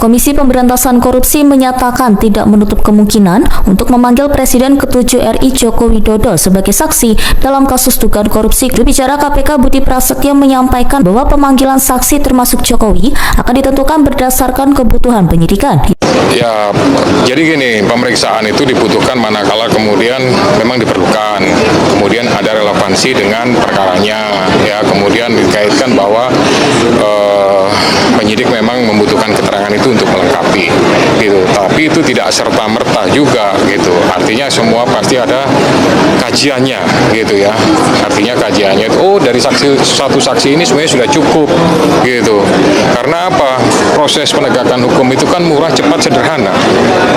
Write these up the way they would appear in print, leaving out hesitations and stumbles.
Komisi Pemberantasan Korupsi menyatakan tidak menutup kemungkinan untuk memanggil Presiden ke-7 RI Joko Widodo sebagai saksi dalam kasus dugaan korupsi. Juru bicara KPK Budi Prasetyo menyampaikan bahwa pemanggilan saksi termasuk Jokowi akan ditentukan berdasarkan kebutuhan penyidikan. Ya, jadi gini, pemeriksaan itu dibutuhkan manakala kemudian memang diperlukan, kemudian ada relevansi dengan perkaranya, ya, kemudian dikaitkan bahwa penyidik memang membutuhkan keterangan itu untuk melengkapi, gitu. Tapi itu tidak serta-merta juga, gitu. Artinya semua pasti ada kajiannya, gitu ya. Artinya kajiannya itu, dari satu saksi ini sebenarnya sudah cukup, gitu. Karena apa? Proses penegakan hukum itu kan murah, cepat, sederhana.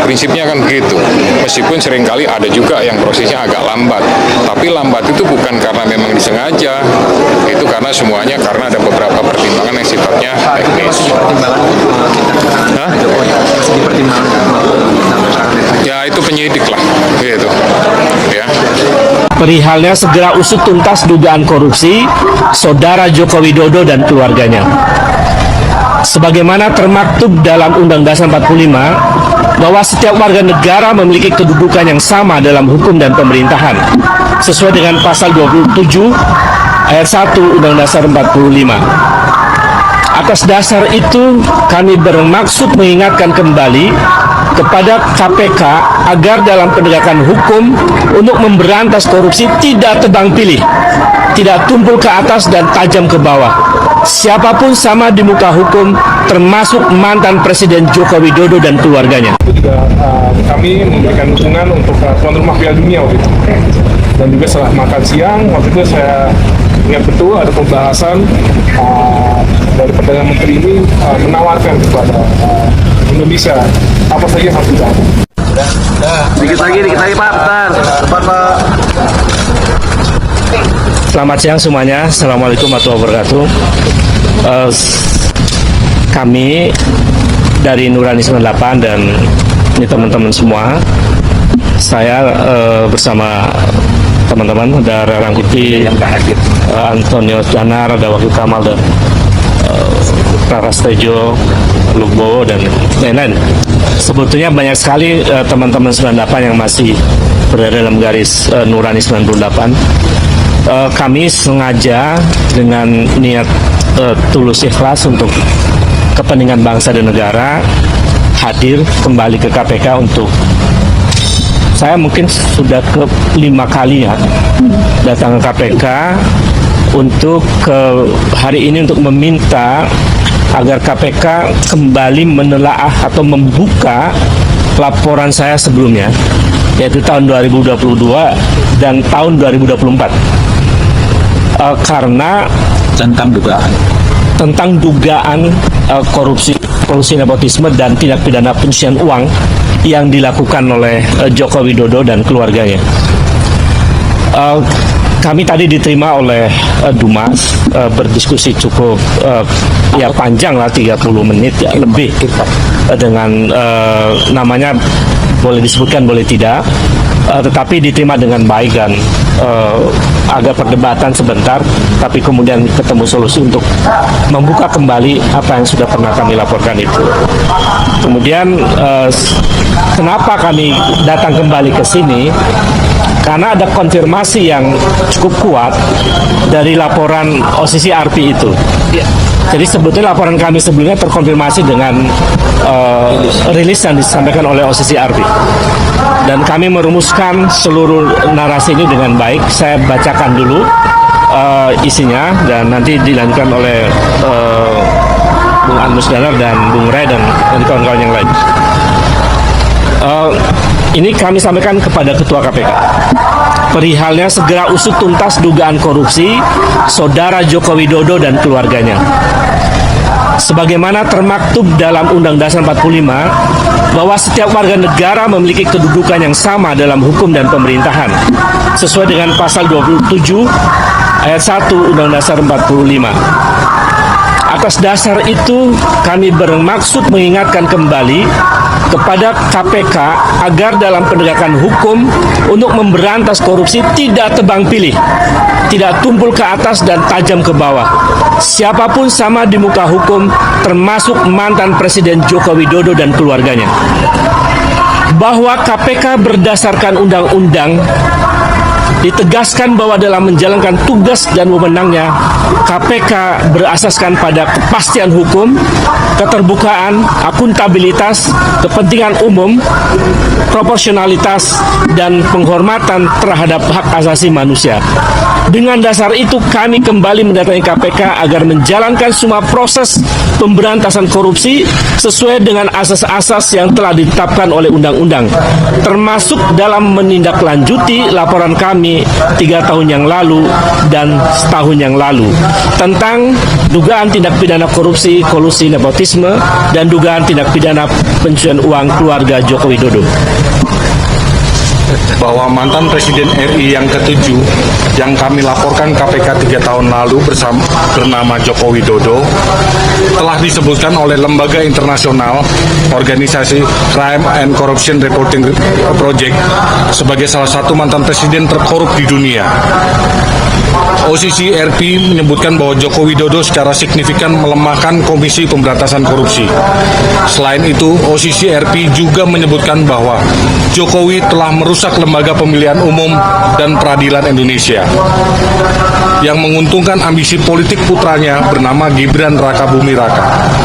Prinsipnya kan begitu. Meskipun seringkali ada juga yang prosesnya agak lambat. Tapi lambat itu bukan karena memang disengaja. Itu karena semuanya karena ada beberapa pertimbangan yang sifatnya teknis. Ya itu penyidik lah, gitu. Ya. Perihalnya segera usut tuntas dugaan korupsi Saudara Joko Widodo dan keluarganya. Sebagaimana termaktub dalam Undang Dasar 45 bahwa setiap warga negara memiliki kedudukan yang sama dalam hukum dan pemerintahan sesuai dengan pasal 27 ayat 1 Undang Dasar 45. Atas dasar itu kami bermaksud mengingatkan kembali kepada KPK agar dalam penegakan hukum untuk memberantas korupsi tidak tebang pilih, tidak tumpul ke atas dan tajam ke bawah. Siapapun sama di muka hukum, termasuk mantan Presiden Joko Widodo dan keluarganya. Itu juga kami memberikan dukungan untuk tuan rumah Piala Dunia waktu itu. Dan juga setelah makan siang, waktu itu saya ingat betul ada pembahasan dari Perdana Menteri ini menawarkan kepada Indonesia apa saja yang harus dilakukan. Dikit lagi Pak, bentar. Depan Pak. Selamat siang semuanya, Assalamualaikum warahmatullahi wabarakatuh. Kami dari Nurani 98 dan ini teman-teman semua, saya bersama teman-teman ada Rangkuti, Antonio Janar, ada Wakil Kamal dan Raras Tejo, Lubo dan lain-lain. Sebetulnya banyak sekali teman-teman 98 yang masih berada dalam garis Nurani 98. Kami sengaja dengan niat tulus ikhlas untuk kepentingan bangsa dan negara hadir kembali ke KPK untuk saya mungkin sudah ke-5 kali ya datang ke KPK untuk hari ini untuk meminta agar KPK kembali menelaah atau membuka laporan saya sebelumnya, yaitu tahun 2022 dan tahun 2024. Karena tentang dugaan korupsi nepotisme dan tindak pidana pencucian uang yang dilakukan oleh Joko Widodo dan keluarganya. Kami tadi diterima oleh Dumas, berdiskusi cukup ya panjang lah, 30 menit ya lebih, dengan namanya boleh disebutkan boleh tidak, tetapi diterima dengan baik dan agak perdebatan sebentar, tapi kemudian ketemu solusi untuk membuka kembali apa yang sudah pernah kami laporkan itu. Kemudian kenapa kami datang kembali ke sini? Karena ada konfirmasi yang cukup kuat dari laporan OCCRP itu. Jadi sebetulnya laporan kami sebelumnya terkonfirmasi dengan rilis yang disampaikan oleh OCCRP. Dan kami merumuskan seluruh narasi ini dengan baik. Saya bacakan dulu isinya dan nanti dilanjutkan oleh Bung Anmus Danar dan Bung Ray dan kawan-kawan yang lain. Ini kami sampaikan kepada Ketua KPK. Perihalnya segera usut tuntas dugaan korupsi Saudara Joko Widodo dan keluarganya. Sebagaimana termaktub dalam Undang Dasar 45 bahwa setiap warga negara memiliki kedudukan yang sama dalam hukum dan pemerintahan sesuai dengan pasal 27 ayat 1 Undang Dasar 45. Atas dasar itu kami bermaksud mengingatkan kembali kepada KPK agar dalam penegakan hukum untuk memberantas korupsi tidak tebang pilih, tidak tumpul ke atas dan tajam ke bawah. Siapapun sama di muka hukum, termasuk mantan Presiden Joko Widodo dan keluarganya. Bahwa KPK berdasarkan undang-undang ditegaskan bahwa dalam menjalankan tugas dan wewenangnya, KPK berasaskan pada kepastian hukum, keterbukaan, akuntabilitas, kepentingan umum, proporsionalitas, dan penghormatan terhadap hak asasi manusia. Dengan dasar itu, kami kembali mendatangi KPK agar menjalankan semua proses pemberantasan korupsi sesuai dengan asas-asas yang telah ditetapkan oleh undang-undang, termasuk dalam menindaklanjuti laporan kami 3 tahun yang lalu dan setahun yang lalu tentang dugaan tindak pidana korupsi, kolusi, nepotisme, dan dugaan tindak pidana pencucian uang keluarga Joko Widodo. Bahwa mantan Presiden RI yang ke-7 yang kami laporkan KPK 3 tahun lalu bernama Joko Widodo telah disebutkan oleh lembaga internasional organisasi Crime and Corruption Reporting Project sebagai salah satu mantan presiden terkorup di dunia. OCC RP menyebutkan bahwa Joko Widodo secara signifikan melemahkan Komisi Pemberantasan Korupsi. Selain itu, OCC RP juga menyebutkan bahwa Jokowi telah merusak lembaga pemilihan umum dan peradilan Indonesia yang menguntungkan ambisi politik putranya bernama Gibran Rakabuming Raka.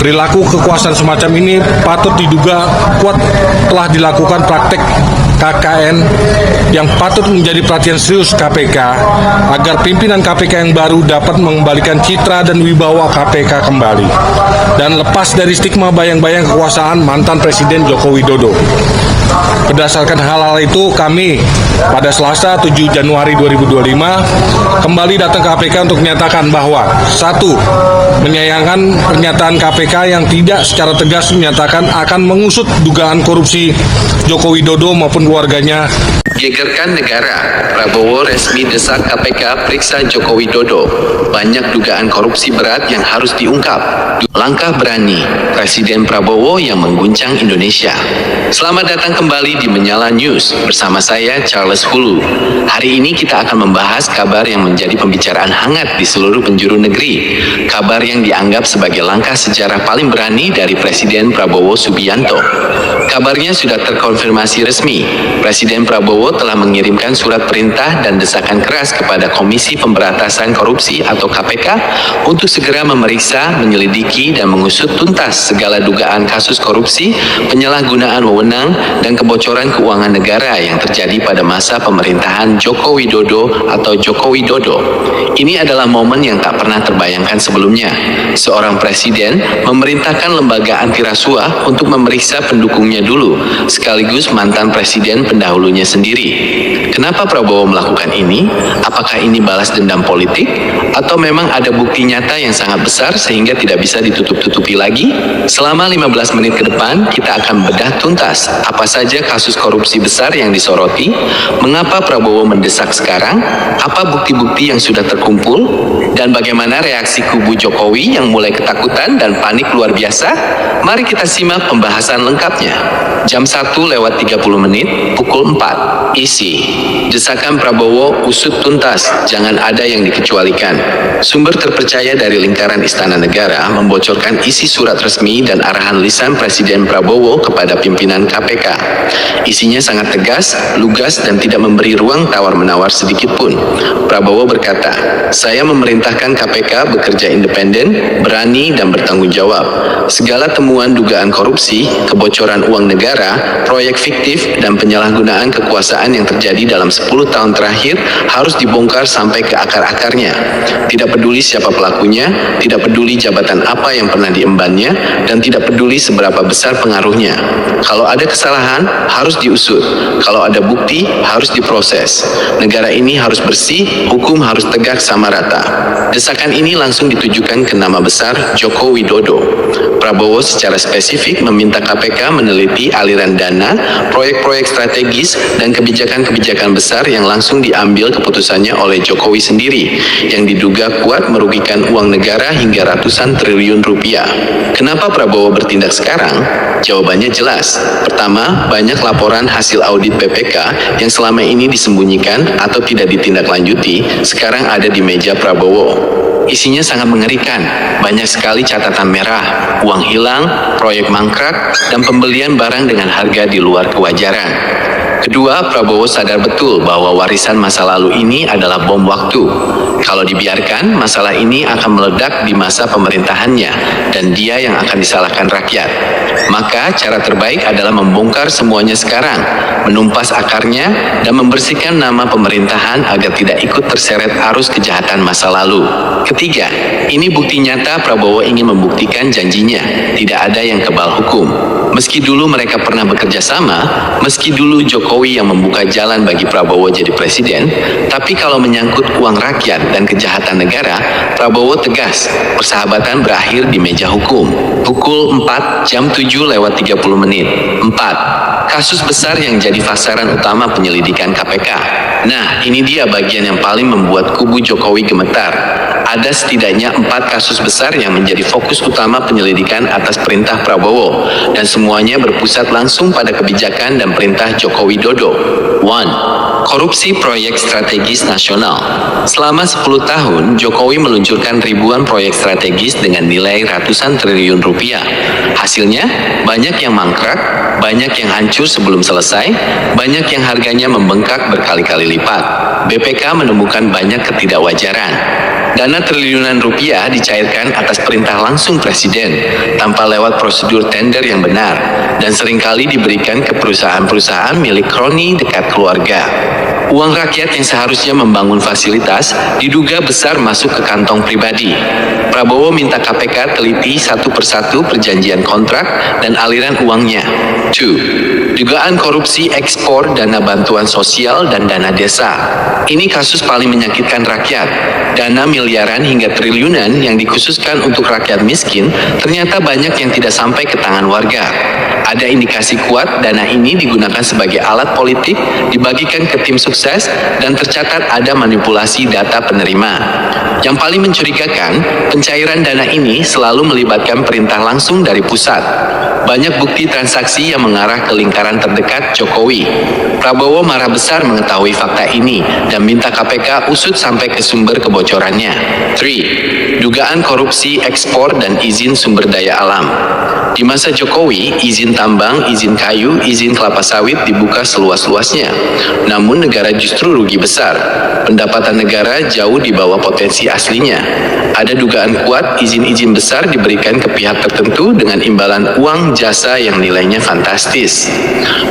Perilaku kekuasaan semacam ini patut diduga kuat telah dilakukan praktek KKN yang patut menjadi perhatian serius KPK agar pimpinan KPK yang baru dapat mengembalikan citra dan wibawa KPK kembali dan lepas dari stigma bayang-bayang kekuasaan mantan Presiden Joko Widodo. Berdasarkan hal-hal itu, kami pada Selasa 7 Januari 2025 kembali datang ke KPK untuk menyatakan bahwa 1. Menyayangkan pernyataan KPK yang tidak secara tegas menyatakan akan mengusut dugaan korupsi Joko Widodo maupun keluarganya. Gegerkan negara, Prabowo resmi desak KPK periksa Joko Widodo. Banyak dugaan korupsi berat yang harus diungkap. Langkah berani Presiden Prabowo yang mengguncang Indonesia. Selamat datang kembali di Menyala News bersama saya Charles Hulu. Hari ini kita akan membahas kabar yang menjadi pembicaraan hangat di seluruh penjuru negeri. Kabar yang dianggap sebagai langkah sejarah paling berani dari Presiden Prabowo Subianto. Kabarnya sudah terkonfirmasi resmi. Presiden Prabowo telah mengirimkan surat perintah dan desakan keras kepada Komisi Pemberantasan Korupsi atau KPK untuk segera memeriksa, menyelidiki, dan mengusut tuntas segala dugaan kasus korupsi, penyalahgunaan wewenang, dan kebocoran keuangan negara yang terjadi pada masa pemerintahan Joko Widodo atau Joko Widodo. Ini adalah momen yang tak pernah terbayangkan sebelumnya. Seorang presiden memerintahkan lembaga anti rasuah untuk memeriksa pendukungnya dulu, sekaligus mantan presiden pendahulunya sendiri. Kenapa Prabowo melakukan ini? Apakah ini balas dendam politik? Atau memang ada bukti nyata yang sangat besar sehingga tidak bisa ditutup-tutupi lagi? Selama 15 menit ke depan, kita akan bedah tuntas apa saja kasus korupsi besar yang disoroti, mengapa Prabowo mendesak sekarang, apa bukti-bukti yang sudah terkumpul, dan bagaimana reaksi kubu Jokowi yang mulai ketakutan dan panik luar biasa. Mari kita simak pembahasan lengkapnya. Jam 1:30, pukul 4. Isi: desakan Prabowo usut tuntas, jangan ada yang dikecualikan. Sumber terpercaya dari lingkaran Istana Negara membocorkan isi surat resmi dan arahan lisan Presiden Prabowo kepada pimpinan KPK. Isinya sangat tegas, lugas, dan tidak memberi ruang tawar-menawar sedikit pun. Prabowo berkata, "Saya memerintahkan KPK bekerja independen, berani, dan bertanggung jawab. Segala temuan dugaan korupsi, kebocoran uang negara, proyek fiktif, dan penyalahgunaan kekuasaan yang terjadi dalam 10 tahun terakhir harus dibongkar sampai ke akar-akarnya. Tidak peduli siapa pelakunya, tidak peduli jabatan apa yang pernah diembannya, dan tidak peduli seberapa besar pengaruhnya. Kalau ada kesalahan, harus diusut. Kalau ada bukti, harus diproses. Negara ini harus bersih, hukum harus tegak sama rata." Desakan ini langsung ditujukan ke nama besar Joko Widodo. Prabowo secara spesifik meminta KPK meneliti aliran dana, proyek-proyek strategis, dan kebijakan-kebijakan besar yang langsung diambil keputusannya oleh Jokowi sendiri, yang diduga kuat merugikan uang negara hingga ratusan triliun rupiah. Kenapa Prabowo bertindak sekarang? Jawabannya jelas. Pertama, banyak laporan hasil audit BPK yang selama ini disembunyikan atau tidak ditindaklanjuti, sekarang ada di meja Prabowo. Isinya sangat mengerikan, banyak sekali catatan merah, uang hilang, proyek mangkrak, dan pembelian barang dengan harga di luar kewajaran. Kedua, Prabowo sadar betul bahwa warisan masa lalu ini adalah bom waktu. Kalau dibiarkan, masalah ini akan meledak di masa pemerintahannya, dan dia yang akan disalahkan rakyat. Maka cara terbaik adalah membongkar semuanya sekarang, menumpas akarnya, dan membersihkan nama pemerintahan agar tidak ikut terseret arus kejahatan masa lalu. Ketiga, ini bukti nyata Prabowo ingin membuktikan janjinya, tidak ada yang kebal hukum. Meski dulu mereka pernah bekerja sama, meski dulu Jokowi yang membuka jalan bagi Prabowo jadi presiden, tapi kalau menyangkut uang rakyat dan kejahatan negara, Prabowo tegas, persahabatan berakhir di meja hukum. Pukul 4 jam 7:30. 4. Kasus besar yang jadi sasaran utama penyelidikan KPK. Nah, ini dia bagian yang paling membuat kubu Jokowi gemetar. Ada setidaknya 4 kasus besar yang menjadi fokus utama penyelidikan atas perintah Prabowo, dan semuanya berpusat langsung pada kebijakan dan perintah Joko Widodo. 1. Korupsi proyek strategis nasional. Selama 10 tahun, Jokowi meluncurkan ribuan proyek strategis dengan nilai ratusan triliun rupiah. Hasilnya, banyak yang mangkrak, banyak yang hancur sebelum selesai, banyak yang harganya membengkak berkali-kali lipat. BPK menemukan banyak ketidakwajaran. Dana triliunan rupiah dicairkan atas perintah langsung Presiden, tanpa lewat prosedur tender yang benar, dan seringkali diberikan ke perusahaan-perusahaan milik kroni dekat keluarga. Uang rakyat yang seharusnya membangun fasilitas diduga besar masuk ke kantong pribadi. Prabowo minta KPK teliti satu persatu perjanjian kontrak dan aliran uangnya. 2. Dugaan korupsi ekspor dana bantuan sosial dan dana desa. Ini kasus paling menyakitkan rakyat. Dana miliaran hingga triliunan yang dikhususkan untuk rakyat miskin ternyata banyak yang tidak sampai ke tangan warga. Ada indikasi kuat dana ini digunakan sebagai alat politik, dibagikan ke tim sukses, dan tercatat ada manipulasi data penerima. Yang paling mencurigakan, pencairan dana ini selalu melibatkan perintah langsung dari pusat. Banyak bukti transaksi yang mengarah ke lingkaran terdekat Jokowi. Prabowo marah besar mengetahui fakta ini dan minta KPK usut sampai ke sumber kebocorannya. 3. Dugaan korupsi ekspor dan izin sumber daya alam. Di masa Jokowi, izin tambang, izin kayu, izin kelapa sawit dibuka seluas-luasnya. Namun negara justru rugi besar. Pendapatan negara jauh di bawah potensi aslinya. Ada dugaan kuat izin-izin besar diberikan ke pihak tertentu dengan imbalan uang jasa yang nilainya fantastis.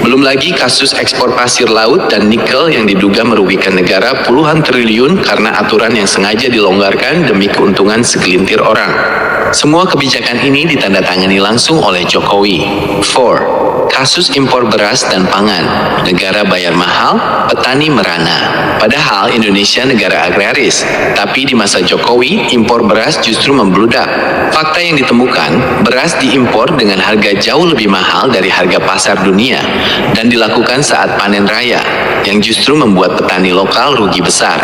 Belum lagi kasus ekspor pasir laut dan nikel yang diduga merugikan negara puluhan triliun karena aturan yang sengaja dilonggarkan demi keuntungan segelintir orang. Semua kebijakan ini ditandatangani langsung oleh Jokowi. 4. Kasus impor beras dan pangan. Negara bayar mahal, petani merana. Padahal Indonesia negara agraris, tapi di masa Jokowi, impor beras justru membludak. Fakta yang ditemukan, beras diimpor dengan harga jauh lebih mahal dari harga pasar dunia, dan dilakukan saat panen raya, yang justru membuat petani lokal rugi besar.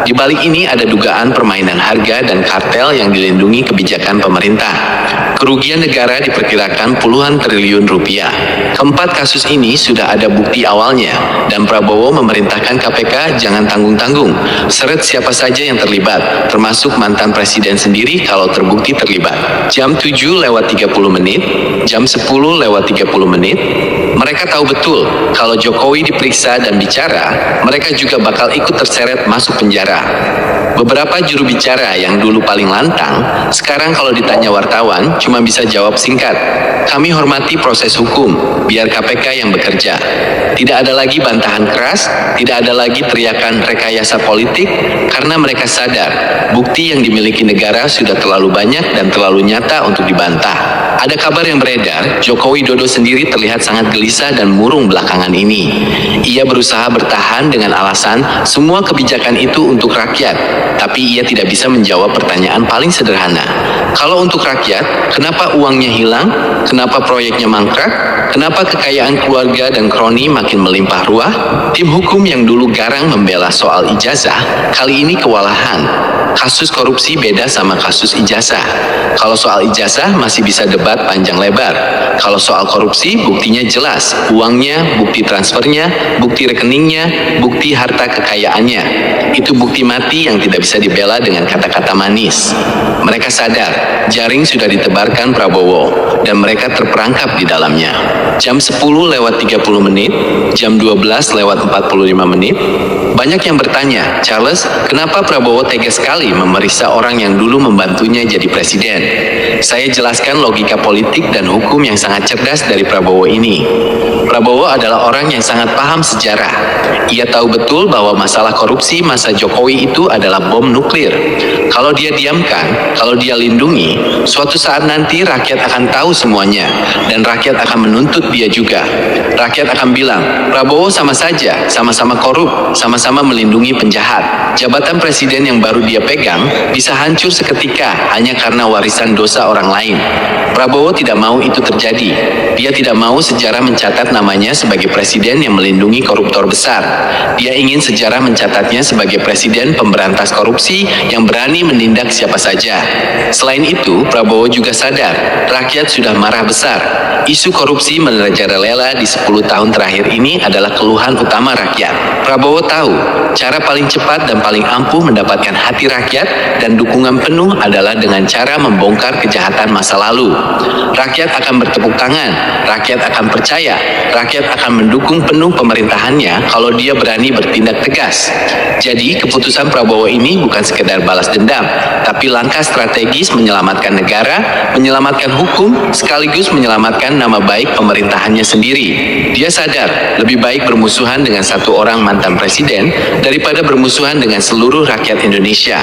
Di balik ini ada dugaan permainan harga dan kartel yang dilindungi kebijakan pemerintah. Kerugian negara diperkirakan puluhan triliun rupiah. Keempat kasus ini sudah ada bukti awalnya, dan Prabowo memerintahkan KPK jangan tanggung-tanggung, seret siapa saja yang terlibat, termasuk mantan presiden sendiri kalau terbukti terlibat. Jam 7:30, jam 10:30, mereka tahu betul kalau Jokowi diperiksa dan bicara, mereka juga bakal ikut terseret masuk penjara. Beberapa juru bicara yang dulu paling lantang, sekarang kalau ditanya wartawan cuma bisa jawab singkat, kami hormati proses hukum, biar KPK yang bekerja. Tidak ada lagi bantahan keras, tidak ada lagi teriakan rekayasa politik, karena mereka sadar bukti yang dimiliki negara sudah terlalu banyak dan terlalu nyata untuk dibantah. Ada kabar yang beredar, Joko Widodo sendiri terlihat sangat gelisah dan murung belakangan ini. Ia berusaha bertahan dengan alasan semua kebijakan itu untuk rakyat, tapi ia tidak bisa menjawab pertanyaan paling sederhana. Kalau untuk rakyat, kenapa uangnya hilang? Kenapa proyeknya mangkrak? Kenapa kekayaan keluarga dan kroni makin melimpah ruah? Tim hukum yang dulu garang membela soal ijazah, kali ini kewalahan. Kasus korupsi beda sama kasus ijazah. Kalau soal ijazah masih bisa debat panjang lebar. Kalau soal korupsi buktinya jelas. Uangnya, bukti transfernya, bukti rekeningnya, bukti harta kekayaannya. Itu bukti mati yang tidak bisa dibela dengan kata-kata manis. Mereka sadar, jaring sudah ditebarkan Prabowo, dan mereka terperangkap di dalamnya. Jam 10:30 menit, jam 12:45 menit, banyak yang bertanya, Charles, kenapa Prabowo tega sekali memeriksa orang yang dulu membantunya jadi presiden? Saya jelaskan logika politik dan hukum yang sangat cerdas dari Prabowo ini. Prabowo adalah orang yang sangat paham sejarah. Ia tahu betul bahwa masalah korupsi masa Jokowi itu adalah bom nuklir. Kalau dia diamkan, kalau dia lindungi, suatu saat nanti rakyat akan tahu semuanya, dan rakyat akan menuntut dia juga. Rakyat akan bilang, Prabowo sama saja, sama-sama korup, sama-sama melindungi penjahat. Jabatan presiden yang baru dia pegang bisa hancur seketika hanya karena warisan dosa orang lain. Prabowo tidak mau itu terjadi. Dia tidak mau sejarah mencatat namanya sebagai presiden yang melindungi koruptor besar. Dia ingin sejarah mencatatnya sebagai presiden pemberantas korupsi yang berani menindak siapa saja. Selain itu, Prabowo juga sadar, rakyat sudah marah besar. Isu korupsi merajalela di 10 tahun terakhir ini adalah keluhan utama rakyat. Prabowo tahu, cara paling cepat dan paling ampuh mendapatkan hati rakyat dan dukungan penuh adalah dengan cara membongkar kejahatan masa lalu. Rakyat akan bertepuk tangan, rakyat akan percaya, rakyat akan mendukung penuh pemerintahannya kalau dia berani bertindak tegas. Jadi, keputusan Prabowo ini bukan sekedar balas dendam, tapi langkah strategis menyelamatkan negara, menyelamatkan hukum, sekaligus menyelamatkan nama baik pemerintahannya sendiri. Dia sadar, lebih baik bermusuhan dengan satu orang mantan presiden daripada bermusuhan dengan seluruh rakyat Indonesia.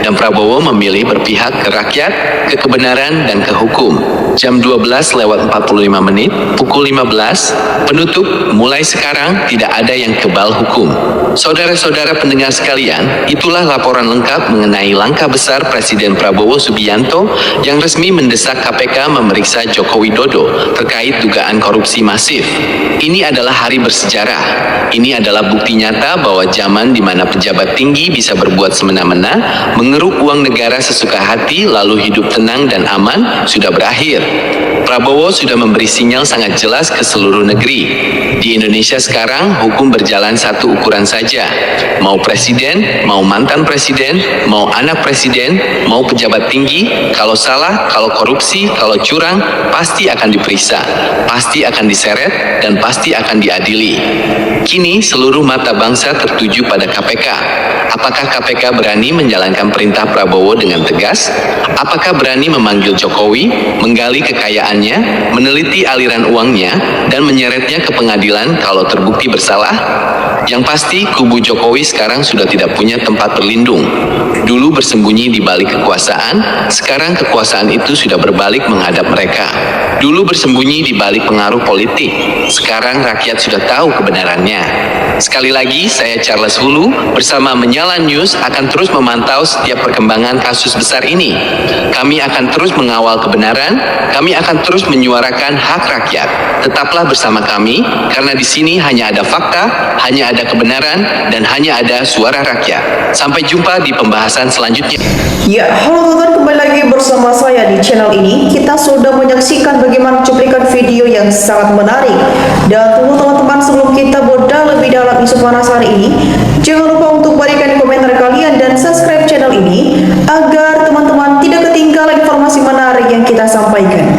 Dan Prabowo memilih berpihak ke rakyat, ke kebenaran, dan ke hukum. Jam 12:45 menit, pukul 15, penutup, mulai sekarang tidak ada yang kebal hukum. Saudara-saudara pendengar sekalian, itulah laporan lengkap mengenai langkah besar Presiden Prabowo Subianto yang resmi mendesak KPK memeriksa Joko Widodo terkait dugaan korupsi masif. Ini adalah hari bersejarah. Ini adalah bukti nyata bahwa zaman di mana pejabat tinggi bisa berbuat semena-mena, mengeruk uang negara sesuka hati lalu hidup tenang dan aman sudah berakhir. Prabowo sudah memberi sinyal sangat jelas ke seluruh negeri. Di Indonesia sekarang, hukum berjalan satu ukuran saja. Mau presiden, mau mantan presiden, mau anak presiden, mau pejabat tinggi, kalau salah, kalau korupsi, kalau curang, pasti akan diperiksa, pasti akan diseret, dan pasti akan diadili. Kini, seluruh mata bangsa tertuju pada KPK. Apakah KPK berani menjalankan perintah Prabowo dengan tegas? Apakah berani memanggil Jokowi, menggali kekayaannya, meneliti aliran uangnya, dan menyeretnya ke pengadilan kalau terbukti bersalah? Yang pasti, kubu Jokowi sekarang sudah tidak punya tempat berlindung. Dulu bersembunyi di balik kekuasaan, sekarang kekuasaan itu sudah berbalik menghadap mereka. Dulu bersembunyi di balik pengaruh politik, sekarang rakyat sudah tahu kebenarannya. Sekali lagi, saya Charles Hulu bersama Menyala News akan terus memantau setiap perkembangan kasus besar ini. Kami akan terus mengawal kebenaran, kami akan terus menyuarakan hak rakyat. Tetaplah bersama kami, karena di sini hanya ada fakta, hanya ada kebenaran, dan hanya ada suara rakyat. Sampai jumpa di pembahasan selanjutnya. Ya, halo teman-teman, kembali lagi bersama saya di channel ini. Kita sudah menyaksikan bagaimana cuplikan video yang sangat menarik. Dan tunggu teman-teman, sebelum kita boda lebih dalam isu panas hari ini, jangan lupa untuk berikan komentar kalian dan subscribe channel ini agar teman-teman tidak ketinggalan informasi menarik yang kita sampaikan.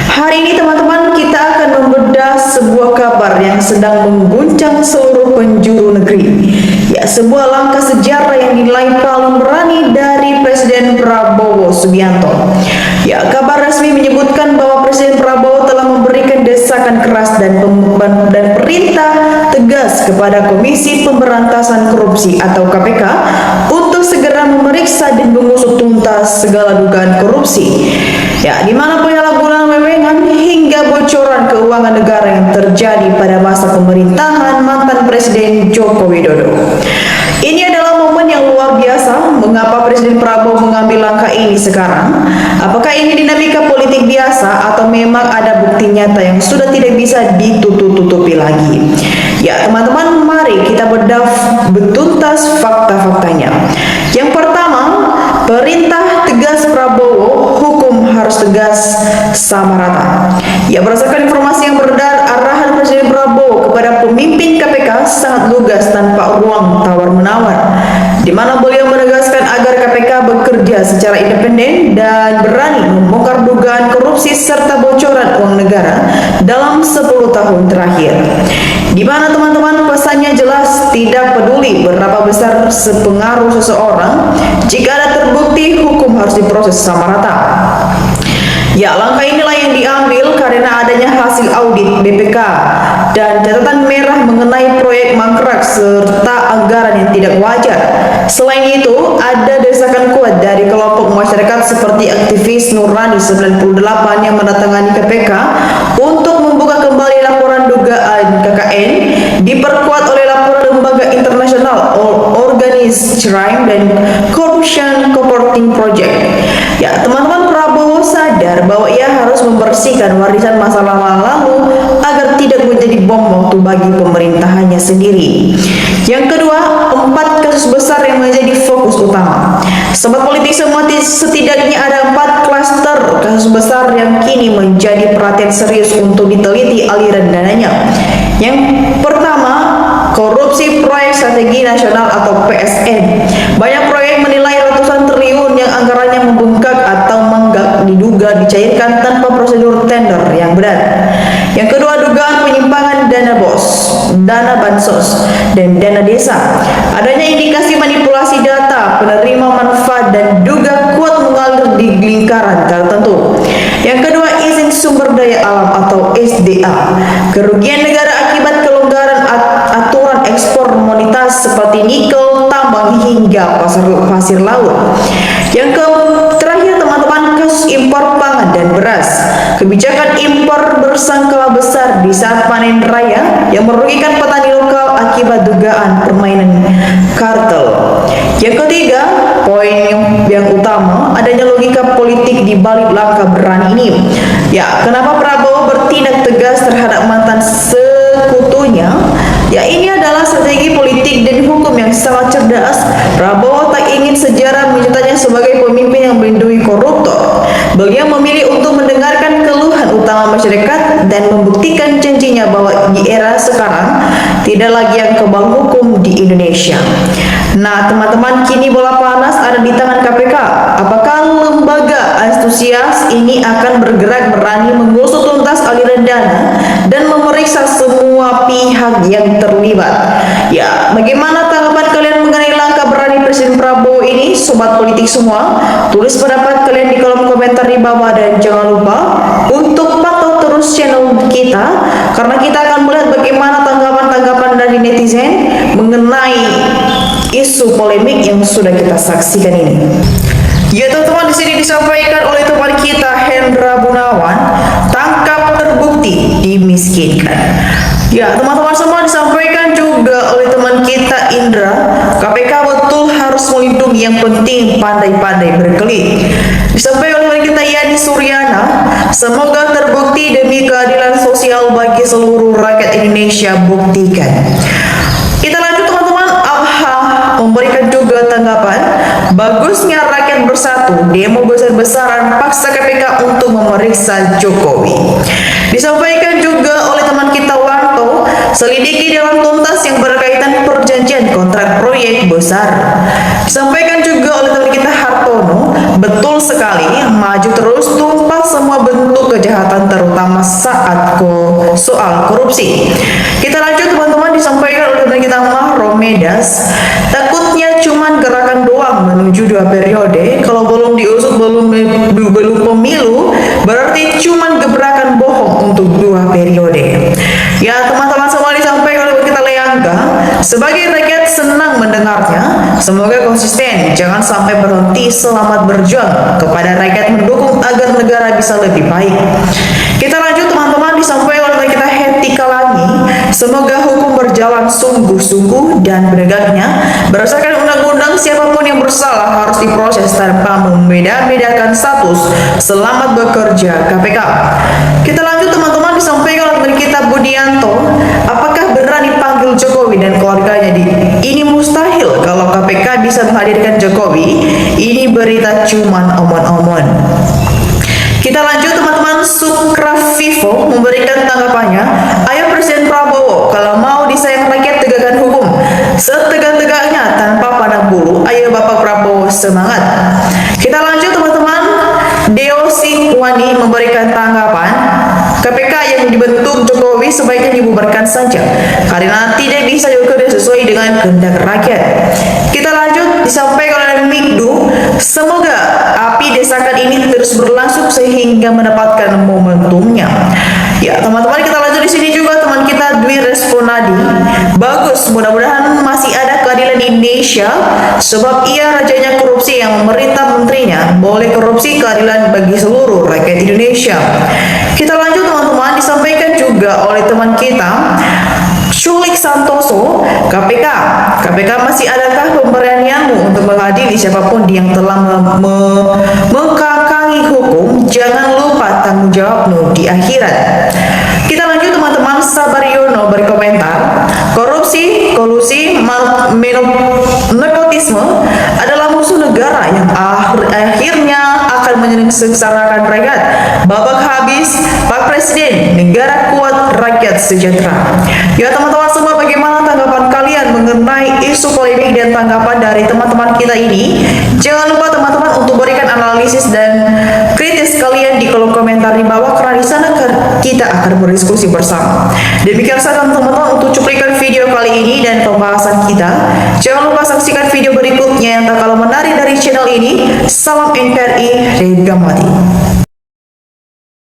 Hari ini teman-teman, kita akan membedah sebuah kabar yang sedang mengguncang seluruh penjuru negeri. Ya, sebuah langkah sejarah yang dinilai paling berani dari Presiden Prabowo Subianto. Ya, kabar resmi menyebutkan bahwa Presiden Prabowo telah memberikan desakan keras dan perintah tegas kepada Komisi Pemberantasan Korupsi atau KPK untuk segera memeriksa dan mengusut tuntas segala dugaan korupsi. Ya, di mana penyalahgunaan Joko Widodo. Ini adalah momen yang luar biasa. Mengapa Presiden Prabowo mengambil langkah ini sekarang? Apakah ini dinamika politik biasa atau memang ada bukti nyata yang sudah tidak bisa ditutup-tutupi lagi? Ya teman-teman, mari kita bedah betuntas fakta-faktanya. Yang pertama, perintah tegas Prabowo, hukum harus tegas sama rata. Ya, berdasarkan informasi yang beredar, arahan Presiden Prabowo kepada pemimpin KPK sangat lugas tanpa ruang tawar-menawar, di mana beliau menegaskan agar KPK bekerja secara independen dan berani membongkar dugaan korupsi serta bocoran uang negara dalam 10 tahun terakhir. Di mana teman-teman, pesannya jelas, tidak peduli berapa besar sepengaruh seseorang, jika ada terbukti, hukum harus diproses sama rata. Ya, langkah inilah yang diambil karena adanya hasil audit BPK dan catatan merah mengenai proyek mangkrak serta anggaran yang tidak wajar. Selain itu, ada desakan kuat dari kelompok masyarakat seperti aktivis Nurani 98 yang mendatangani KPK untuk membuka kembali laporan dugaan KKN, diperkuat oleh laporan lembaga internasional Organized Crime dan Corruption Reporting Project. Ya, teman-teman, Prabowo sadar bahwa ia harus membersihkan warisan masa lalu agar tidak menjadi bom waktu bagi pemerintahannya sendiri. Yang kedua, 4 kasus besar yang menjadi fokus utama. Sobat politik semua, setidaknya ada 4 klaster kasus besar yang kini menjadi perhatian serius untuk diteliti aliran dananya. Yang pertama, korupsi proyek strategi nasional atau PSN. Banyak proyek menilai ratusan triliun yang anggarannya membengkak atau menggak diduga dicairkan tanpa prosedur tender yang benar. Yang kedua, dugaan penyimpangan dana BOS, dana bansos, dan dana desa. Adanya indikasi manipulasi data, penerima manfaat, dan duga kuat mengalir di lingkaran tertentu. Yang kedua, izin sumber daya alam atau SDA. Kerugian negara akibat kelonggaran aturan ekspor komoditas seperti nikel, tambang, hingga pasir laut. Yang terakhir teman-teman, kasus impor pangan dan beras. Kebijakan impor bersangkala besar di saat panen raya yang merugikan petani lokal akibat dugaan permainan kartel. Yang ketiga, poin yang utama, adanya logika politik di balik langkah berani ini. Ya, kenapa Prabowo bertindak tegas terhadap mantan sekutunya? Ya, ini adalah strategi politik dan hukum yang sangat cerdas. Prabowo tak ingin sejarah mencatatnya sebagai pemimpin yang melindungi koruptor. Beliau memilih untuk mendengarkan keluhan utama masyarakat dan membuktikan janjinya bahwa di era sekarang tidak lagi yang kebal hukum di Indonesia. Nah teman-teman, kini bola panas ada di tangan KPK. Apakah lembaga antusias ini akan bergerak berani mengusut tuntas aliran dana dan memeriksa semua pihak yang terlibat? Ya, bagaimana tanggapan kalian mengenai langkah berani Presiden Prabowo ini, sobat politik semua? Tulis pendapat kalian di kolom komentar di bawah dan jangan lupa untuk pantau terus channel kita karena kita akan melihat bagaimana tanggapan-tanggapan dari netizen mengenai isu polemik yang sudah kita saksikan ini. Ya teman-teman, di sini disampaikan oleh teman kita Hendra Gunawan, tangkap terbukti dimiskinkan. Ya teman-teman semua, disampaikan juga oleh teman kita Indra, KPK betul harus melindungi, yang penting pandai-pandai berkelit. Disampaikan oleh teman kita Yani Suryana, semoga terbukti demi keadilan sosial bagi seluruh rakyat Indonesia, buktikan. Kita lanjut teman-teman, memberikan juga tanggapan, bagusnya rakyat bersatu, demo besar-besaran paksa KPK untuk memeriksa Jokowi. Disampaikan juga oleh teman kita Wanto, selidiki dalam tuntas yang berkaitan perjanjian kontrak proyek besar. Disampaikan juga oleh teman kita Hartono, betul sekali, maju terus tumpas semua bentuk kejahatan terutama saat soal korupsi. Kita lanjut teman-teman, disampaikan oleh teman kita Mahromedas, takutnya cuman gerakan doang menuju 2 periode, kalau belum diusut belum pemilu berarti cuman gebrakan bohong untuk 2 periode. Ya teman-teman semua, disampaikan oleh kita Leangga, sebagai rakyat senang mendengarnya, semoga konsisten, jangan sampai berhenti, selamat berjuang kepada rakyat, mendukung agar negara bisa lebih baik. Kita lanjut teman-teman, disampaikan oleh kita Heti Kalangi, semoga hukum berjalan berjalan sungguh-sungguh dan menegaknya. Berdasarkan undang-undang, siapapun yang bersalah harus diproses tanpa membeda-bedakan status. Selamat bekerja KPK. Kita lanjut teman-teman, disampaikan oleh kita Budianto, apakah benar dipanggil Jokowi dan keluarganya? Ini mustahil kalau KPK bisa menghadirkan Jokowi. Ini berita cuman omon-omon. Kita lanjut teman-teman, Sukravivo memberikan tanggapannya. Ayo Presiden Prabowo, kalau mau disayang rakyat tegakkan hukum setegak-tegaknya tanpa pandang bulu. Ayo Bapak Prabowo semangat. Kita lanjut teman-teman, Deosi Wani memberikan tanggapan. KPK yang dibentuk Jokowi sebaiknya dibubarkan saja karena tidak bisa bekerja sesuai dengan kehendak rakyat. Kita lanjut, disampaikan oleh Mikdu, semoga api desakan ini terus berlangsung sehingga mendapatkan momentumnya. Ya teman-teman, kita lanjut di sini juga teman kita Dwi Responadi. Bagus, mudah-mudahan masih ada keadilan di Indonesia sebab ia rajanya korupsi yang memerintah menterinya. Boleh korupsi, keadilan bagi seluruh rakyat Indonesia. Kita lanjut teman-teman, disampaikan juga oleh teman kita Sulik Santoso, KPK masih adakah pemberanianmu untuk mengadili siapapun yang telah mengkakangi hukum? Jangan lupa tanggung jawabmu di akhirat. Kita lanjut teman-teman, Sabariono berkomentar, korupsi, kolusi, nepotisme adalah musuh negara yang akhirnya akan menyengsarakan rakyat. Babak habis, Pak Presiden, negara kuat, rakyat sejahtera. Ya teman-teman semua, bagaimana tanggapan kalian mengenai isu polemik dan tanggapan dari teman-teman kita ini? Jangan lupa teman-teman untuk berikan analisis dan kritis kalian di kolom komentar di bawah, karena di sana kita akan berdiskusi bersama. Demikian saja teman-teman untuk cuplikan video kali ini dan pembahasan kita. Jangan lupa saksikan video berikutnya yang tak kalah menarik dari channel ini. Salam NKRI, Rega Mati.